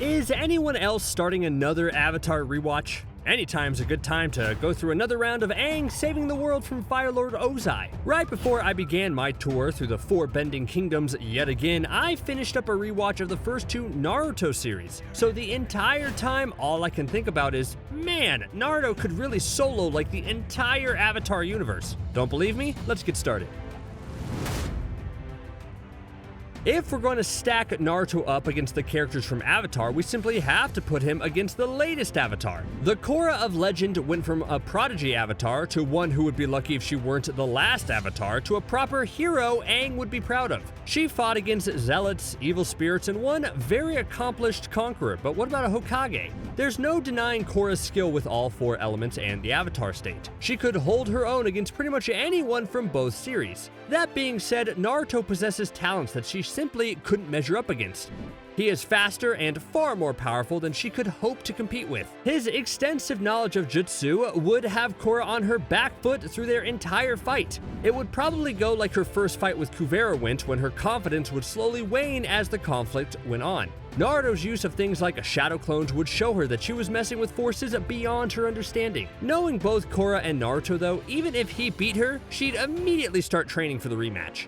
Is anyone else starting another Avatar rewatch? Anytime's a good time to go through another round of Aang saving the world from Firelord Ozai. Right before I began my tour through the 4 Bending Kingdoms yet again, I finished up a rewatch of the first 2 Naruto series. So the entire time, all I can think about is, man, Naruto could really solo like the entire Avatar universe. Don't believe me? Let's get started. If we're going to stack Naruto up against the characters from Avatar, we simply have to put him against the latest Avatar. The Korra of legend went from a prodigy Avatar to one who would be lucky if she weren't the last Avatar to a proper hero Aang would be proud of. She fought against zealots, evil spirits, and one very accomplished conqueror, but what about a Hokage? There's no denying Korra's skill with all 4 elements and the Avatar state. She could hold her own against pretty much anyone from both series. That being said, Naruto possesses talents that she simply couldn't measure up against. He is faster and far more powerful than she could hope to compete with. His extensive knowledge of Jutsu would have Korra on her back foot through their entire fight. It would probably go like her first fight with Kuvira went, when her confidence would slowly wane as the conflict went on. Naruto's use of things like shadow clones would show her that she was messing with forces beyond her understanding. Knowing both Korra and Naruto though, even if he beat her, she'd immediately start training for the rematch.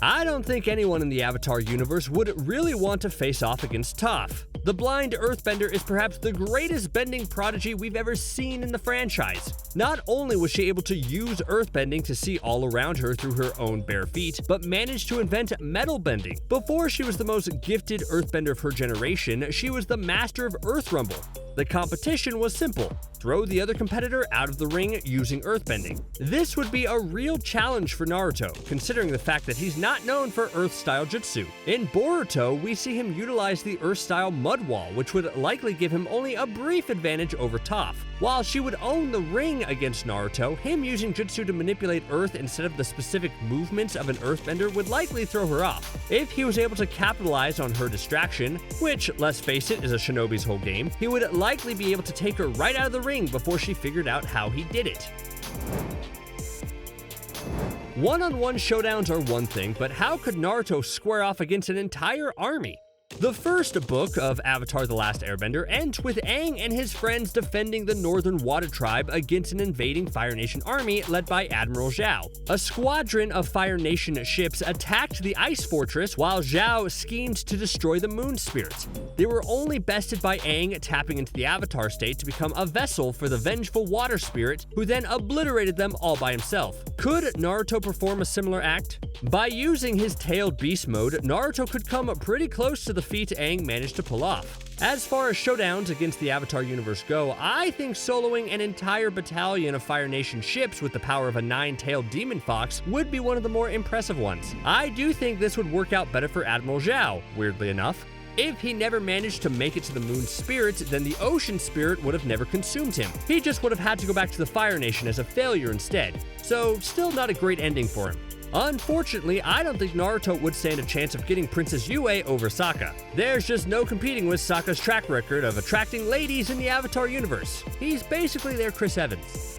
I don't think anyone in the Avatar universe would really want to face off against Toph. The blind earthbender is perhaps the greatest bending prodigy we've ever seen in the franchise. Not only was she able to use earthbending to see all around her through her own bare feet, but managed to invent metal bending. Before she was the most gifted earthbender of her generation, she was the master of Earth Rumble. The competition was simple: throw the other competitor out of the ring using earthbending. This would be a real challenge for Naruto, considering the fact that he's not known for Earth-style jutsu. In Boruto, we see him utilize the Earth-style mud wall, which would likely give him only a brief advantage over Toph. While she would own the ring against Naruto, him using jutsu to manipulate Earth instead of the specific movements of an earthbender would likely throw her off. If he was able to capitalize on her distraction, which, let's face it, is a shinobi's whole game, he would likely be able to take her right out of the ring before she figured out how he did it. One-on-one showdowns are one thing, but how could Naruto square off against an entire army? The first book of Avatar: The Last Airbender ends with Aang and his friends defending the Northern Water Tribe against an invading Fire Nation army led by Admiral Zhao. A squadron of Fire Nation ships attacked the Ice Fortress while Zhao schemed to destroy the Moon Spirit. They were only bested by Aang tapping into the Avatar state to become a vessel for the vengeful Water Spirit, who then obliterated them all by himself. Could Naruto perform a similar act? By using his tailed beast mode, Naruto could come pretty close to the feat Aang managed to pull off. As far as showdowns against the Avatar universe go, I think soloing an entire battalion of Fire Nation ships with the power of a 9-tailed demon fox would be one of the more impressive ones. I do think this would work out better for Admiral Zhao, weirdly enough. If he never managed to make it to the Moon Spirit, then the Ocean Spirit would have never consumed him. He just would have had to go back to the Fire Nation as a failure instead. So, still not a great ending for him. Unfortunately, I don't think Naruto would stand a chance of getting Princess Yue over Sokka. There's just no competing with Sokka's track record of attracting ladies in the Avatar universe. He's basically their Chris Evans.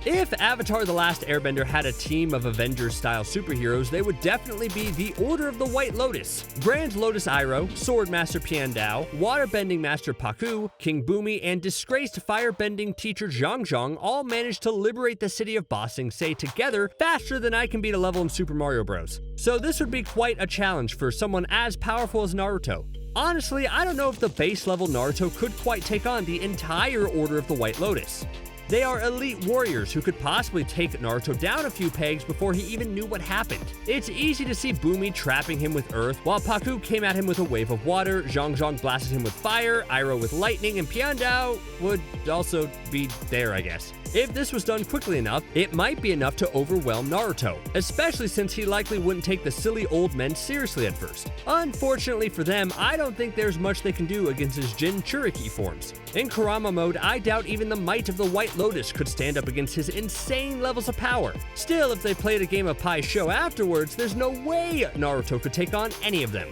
If Avatar: The Last Airbender had a team of Avengers-style superheroes, they would definitely be the Order of the White Lotus. Grand Lotus Iroh, Sword Master Piandao, Waterbending Master Pakku, King Bumi, and disgraced firebending teacher Zhang all managed to liberate the city of Ba Sing Se together faster than I can beat a level in Super Mario Bros. So this would be quite a challenge for someone as powerful as Naruto. Honestly, I don't know if the base level Naruto could quite take on the entire Order of the White Lotus. They are elite warriors who could possibly take Naruto down a few pegs before he even knew what happened. It's easy to see Bumi trapping him with earth, while Pakku came at him with a wave of water, Zhang blasted him with fire, Iroh with lightning, and Piandao would also be there, I guess. If this was done quickly enough, it might be enough to overwhelm Naruto, especially since he likely wouldn't take the silly old men seriously at first. Unfortunately for them, I don't think there's much they can do against his Jinchuriki forms. In Kurama mode, I doubt even the might of the White Lotus could stand up against his insane levels of power. Still, if they played a game of Pai Sho afterwards, there's no way Naruto could take on any of them.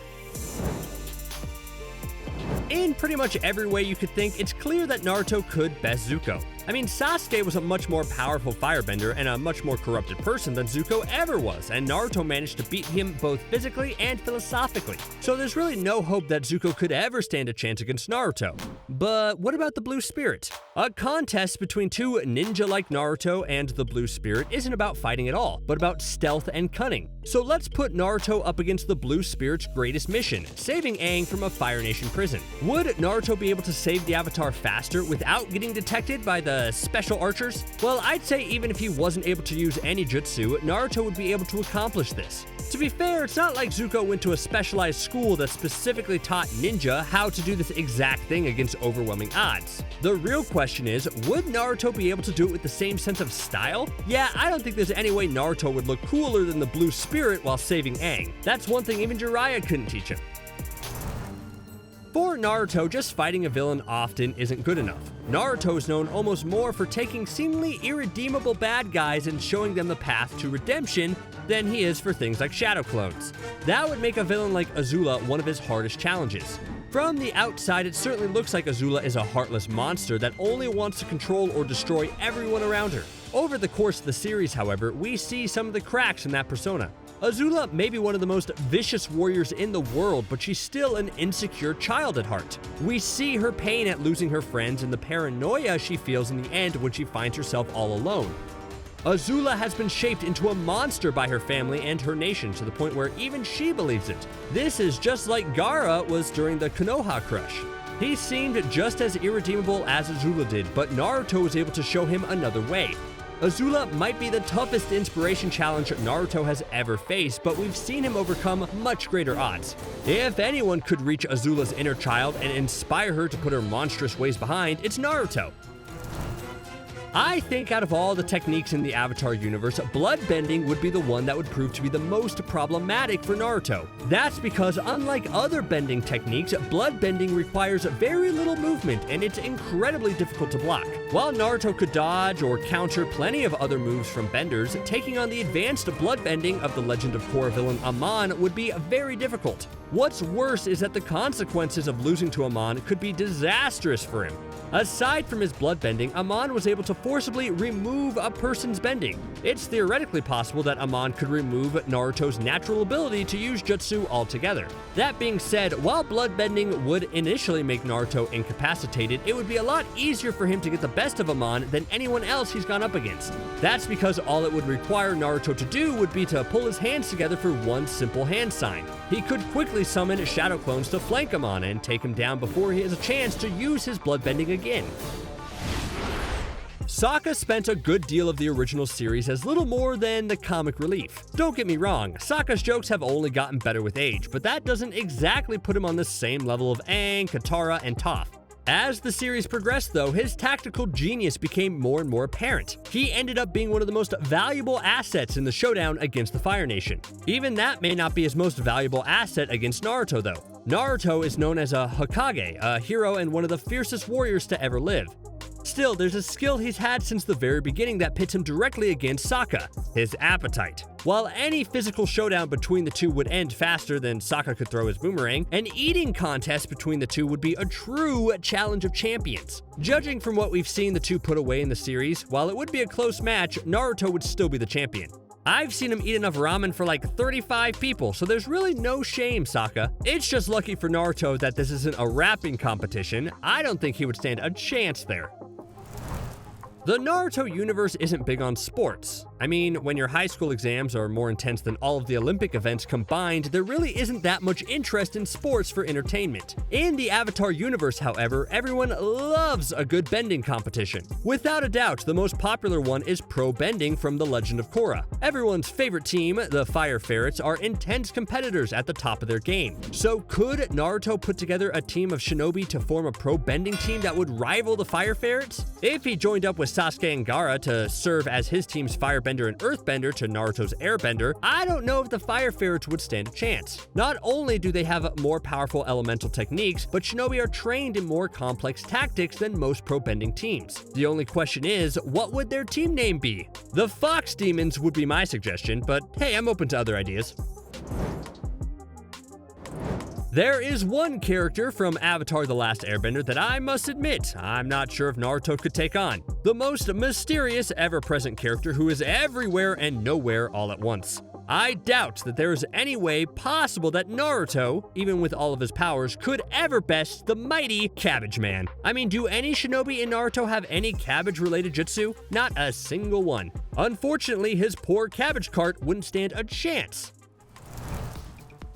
In pretty much every way you could think, it's clear that Naruto could best Zuko. I mean, Sasuke was a much more powerful firebender and a much more corrupted person than Zuko ever was, and Naruto managed to beat him both physically and philosophically. So there's really no hope that Zuko could ever stand a chance against Naruto. But what about the Blue Spirit? A contest between two ninja like Naruto and the Blue Spirit isn't about fighting at all, but about stealth and cunning. So let's put Naruto up against the Blue Spirit's greatest mission, saving Aang from a Fire Nation prison. Would Naruto be able to save the Avatar faster without getting detected by the special archers? Well, I'd say even if he wasn't able to use any jutsu, Naruto would be able to accomplish this. To be fair, it's not like Zuko went to a specialized school that specifically taught ninja how to do this exact thing against overwhelming odds. The real question is, would Naruto be able to do it with the same sense of style? Yeah, I don't think there's any way Naruto would look cooler than the Blue Spirit while saving Aang. That's one thing even Jiraiya couldn't teach him. For Naruto, just fighting a villain often isn't good enough. Naruto is known almost more for taking seemingly irredeemable bad guys and showing them the path to redemption than he is for things like shadow clones. That would make a villain like Azula one of his hardest challenges. From the outside, it certainly looks like Azula is a heartless monster that only wants to control or destroy everyone around her. Over the course of the series, however, we see some of the cracks in that persona. Azula may be one of the most vicious warriors in the world, but she's still an insecure child at heart. We see her pain at losing her friends and the paranoia she feels in the end when she finds herself all alone. Azula has been shaped into a monster by her family and her nation to the point where even she believes it. This is just like Gaara was during the Konoha crush. He seemed just as irredeemable as Azula did, but Naruto was able to show him another way. Azula might be the toughest inspiration challenge Naruto has ever faced, but we've seen him overcome much greater odds. If anyone could reach Azula's inner child and inspire her to put her monstrous ways behind, it's Naruto. I think out of all the techniques in the Avatar universe, bloodbending would be the one that would prove to be the most problematic for Naruto. That's because unlike other bending techniques, bloodbending requires very little movement and it's incredibly difficult to block. While Naruto could dodge or counter plenty of other moves from benders, taking on the advanced bloodbending of the Legend of Korra villain Amon would be very difficult. What's worse is that the consequences of losing to Amon could be disastrous for him. Aside from his bloodbending, Amon was able to forcibly remove a person's bending. It's theoretically possible that Amon could remove Naruto's natural ability to use jutsu altogether. That being said, while bloodbending would initially make Naruto incapacitated, it would be a lot easier for him to get the best of Amon than anyone else he's gone up against. That's because all it would require Naruto to do would be to pull his hands together for one simple hand sign. He could quickly summon shadow clones to flank Amon and take him down before he has a chance to use his bloodbending again. Sokka spent a good deal of the original series as little more than the comic relief. Don't get me wrong, Sokka's jokes have only gotten better with age, but that doesn't exactly put him on the same level of Aang, Katara, and Toph. As the series progressed though, his tactical genius became more and more apparent. He ended up being one of the most valuable assets in the showdown against the Fire Nation. Even that may not be his most valuable asset against Naruto though. Naruto is known as a Hokage, a hero and one of the fiercest warriors to ever live. Still, there's a skill he's had since the very beginning that pits him directly against Sokka, his appetite. While any physical showdown between the two would end faster than Sokka could throw his boomerang, an eating contest between the two would be a true challenge of champions. Judging from what we've seen the two put away in the series, while it would be a close match, Naruto would still be the champion. I've seen him eat enough ramen for like 35 people, so there's really no shame, Sokka. It's just lucky for Naruto that this isn't a rapping competition. I don't think he would stand a chance there. The Naruto universe isn't big on sports. I mean, when your high school exams are more intense than all of the Olympic events combined, there really isn't that much interest in sports for entertainment. In the Avatar universe, however, everyone loves a good bending competition. Without a doubt, the most popular one is pro bending from the Legend of Korra. Everyone's favorite team, the Fire Ferrets, are intense competitors at the top of their game. So could Naruto put together a team of Shinobi to form a pro bending team that would rival the Fire Ferrets? If he joined up with Sasuke and Gaara to serve as his team's firebender and earthbender to Naruto's airbender, I don't know if the Fire Ferrets would stand a chance. Not only do they have more powerful elemental techniques, but Shinobi are trained in more complex tactics than most pro bending teams. The only question is, what would their team name be? The Fox Demons would be my suggestion, but hey, I'm open to other ideas. There is one character from Avatar: The Last Airbender that I must admit I'm not sure if Naruto could take on. The most mysterious ever-present character who is everywhere and nowhere all at once. I doubt that there is any way possible that Naruto, even with all of his powers, could ever best the mighty Cabbage Man. I mean, do any shinobi in Naruto have any cabbage-related jutsu? Not a single one. Unfortunately, his poor cabbage cart wouldn't stand a chance.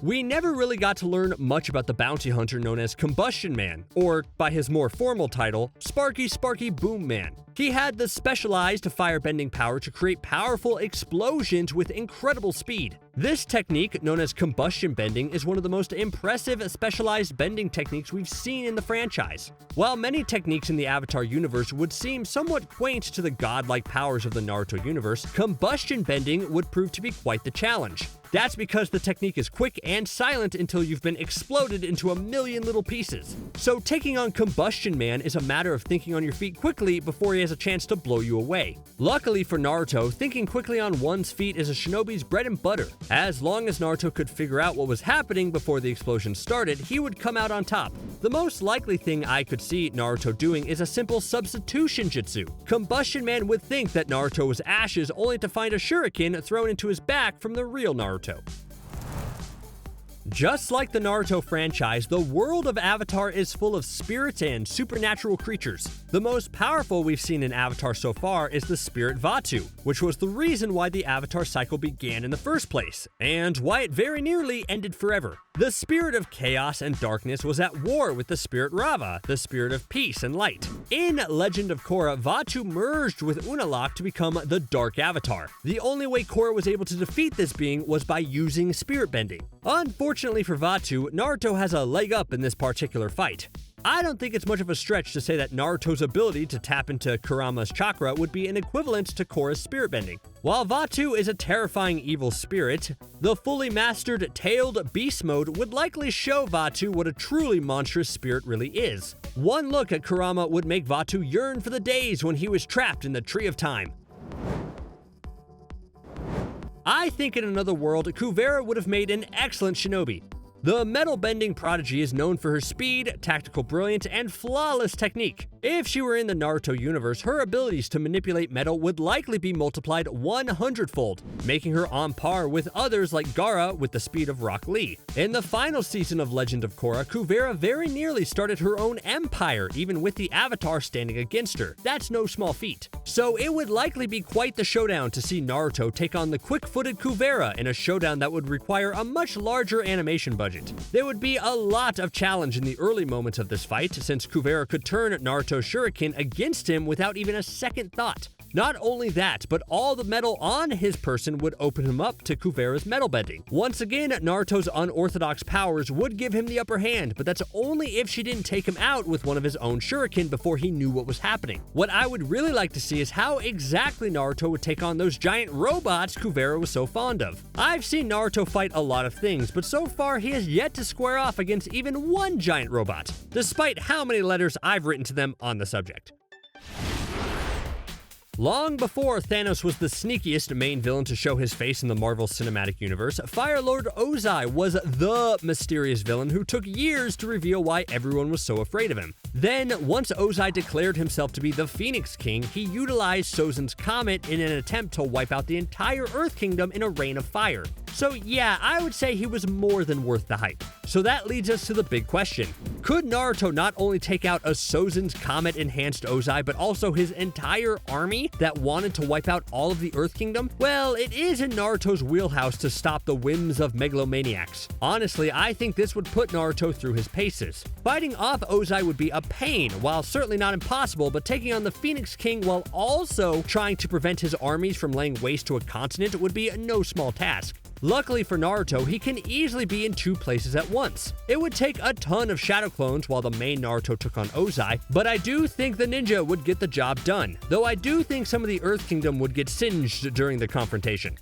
We never really got to learn much about the bounty hunter known as Combustion Man, or by his more formal title, Sparky Boom Man. He had the specialized firebending power to create powerful explosions with incredible speed. This technique, known as combustion bending, is one of the most impressive specialized bending techniques we've seen in the franchise. While many techniques in the Avatar universe would seem somewhat quaint to the godlike powers of the Naruto universe, combustion bending would prove to be quite the challenge. That's because the technique is quick and silent until you've been exploded into a million little pieces. So taking on Combustion Man is a matter of thinking on your feet quickly before he has a chance to blow you away. Luckily for Naruto, thinking quickly on one's feet is a shinobi's bread and butter. As long as Naruto could figure out what was happening before the explosion started, he would come out on top. The most likely thing I could see Naruto doing is a simple substitution jutsu. Combustion Man would think that Naruto was ashes only to find a shuriken thrown into his back from the real Naruto. Just like the Naruto franchise, the world of Avatar is full of spirits and supernatural creatures. The most powerful we've seen in Avatar so far is the spirit Vaatu, which was the reason why the Avatar cycle began in the first place, and why it very nearly ended forever. The spirit of chaos and darkness was at war with the spirit Rava, the spirit of peace and light. In Legend of Korra, Vaatu merged with Unalaq to become the Dark Avatar. The only way Korra was able to defeat this being was by using spirit bending. Unfortunately for Vaatu, Naruto has a leg up in this particular fight. I don't think it's much of a stretch to say that Naruto's ability to tap into Kurama's chakra would be an equivalent to Korra's spirit bending. While Vaatu is a terrifying evil spirit, the fully mastered tailed beast mode would likely show Vaatu what a truly monstrous spirit really is. One look at Kurama would make Vaatu yearn for the days when he was trapped in the Tree of Time. I think in another world, Kuvira would have made an excellent shinobi. The metal-bending prodigy is known for her speed, tactical brilliance, and flawless technique. If she were in the Naruto universe, her abilities to manipulate metal would likely be multiplied 100-fold, making her on par with others like Gaara with the speed of Rock Lee. In the final season of Legend of Korra, Kuvira very nearly started her own empire, even with the Avatar standing against her. That's no small feat. So it would likely be quite the showdown to see Naruto take on the quick-footed Kuvira in a showdown that would require a much larger animation budget. There would be a lot of challenge in the early moments of this fight, since Kuvira could turn Naruto's shuriken against him without even a second thought. Not only that, but all the metal on his person would open him up to Kuvira's metal bending. Once again, Naruto's unorthodox powers would give him the upper hand, but that's only if she didn't take him out with one of his own shuriken before he knew what was happening. What I would really like to see is how exactly Naruto would take on those giant robots Kuvira was so fond of. I've seen Naruto fight a lot of things, but so far he has yet to square off against even one giant robot, despite how many letters I've written to them on the subject. Long before Thanos was the sneakiest main villain to show his face in the Marvel Cinematic Universe, Firelord Ozai was the mysterious villain who took years to reveal why everyone was so afraid of him. Then, once Ozai declared himself to be the Phoenix King, he utilized Sozin's Comet in an attempt to wipe out the entire Earth Kingdom in a rain of fire. So yeah, I would say he was more than worth the hype. So that leads us to the big question. Could Naruto not only take out a Sozin's Comet enhanced Ozai, but also his entire army that wanted to wipe out all of the Earth Kingdom? Well, it is in Naruto's wheelhouse to stop the whims of megalomaniacs. Honestly, I think this would put Naruto through his paces. Fighting off Ozai would be a pain, while certainly not impossible, but taking on the Phoenix King while also trying to prevent his armies from laying waste to a continent would be no small task. Luckily for Naruto, he can easily be in two places at once. It would take a ton of shadow clones while the main Naruto took on Ozai, but I do think the ninja would get the job done, though I do think some of the Earth Kingdom would get singed during the confrontation.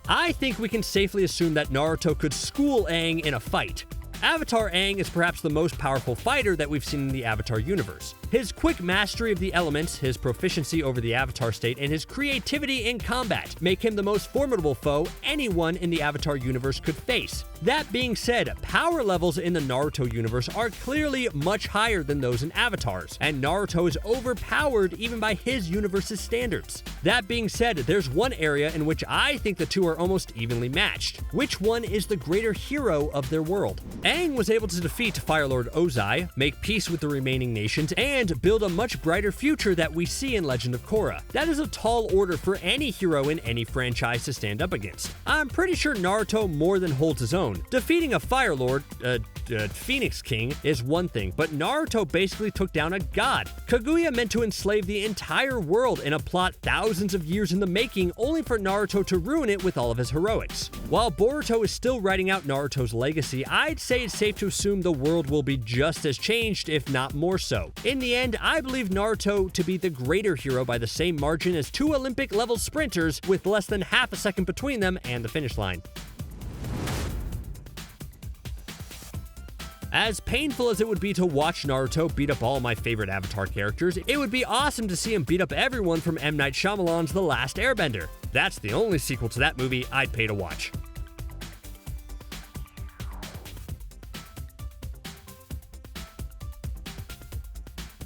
I think we can safely assume that Naruto could school Aang in a fight. Avatar Aang is perhaps the most powerful fighter that we've seen in the Avatar universe. His quick mastery of the elements, his proficiency over the Avatar state, and his creativity in combat make him the most formidable foe anyone in the Avatar universe could face. That being said, power levels in the Naruto universe are clearly much higher than those in Avatar's, and Naruto is overpowered even by his universe's standards. That being said, there's one area in which I think the two are almost evenly matched. Which one is the greater hero of their world? Aang was able to defeat Firelord Ozai, make peace with the remaining nations, and build a much brighter future that we see in Legend of Korra. That is a tall order for any hero in any franchise to stand up against. I'm pretty sure Naruto more than holds his own. Defeating a Firelord, Phoenix King, is one thing, but Naruto basically took down a god. Kaguya meant to enslave the entire world in a plot thousands of years in the making, only for Naruto to ruin it with all of his heroics. While Boruto is still writing out Naruto's legacy, I'd say it's safe to assume the world will be just as changed, if not more so. In the end, I believe Naruto to be the greater hero by the same margin as two Olympic-level sprinters with less than half a second between them and the finish line. As painful as it would be to watch Naruto beat up all my favorite Avatar characters, it would be awesome to see him beat up everyone from M. Night Shyamalan's The Last Airbender. That's the only sequel to that movie I'd pay to watch.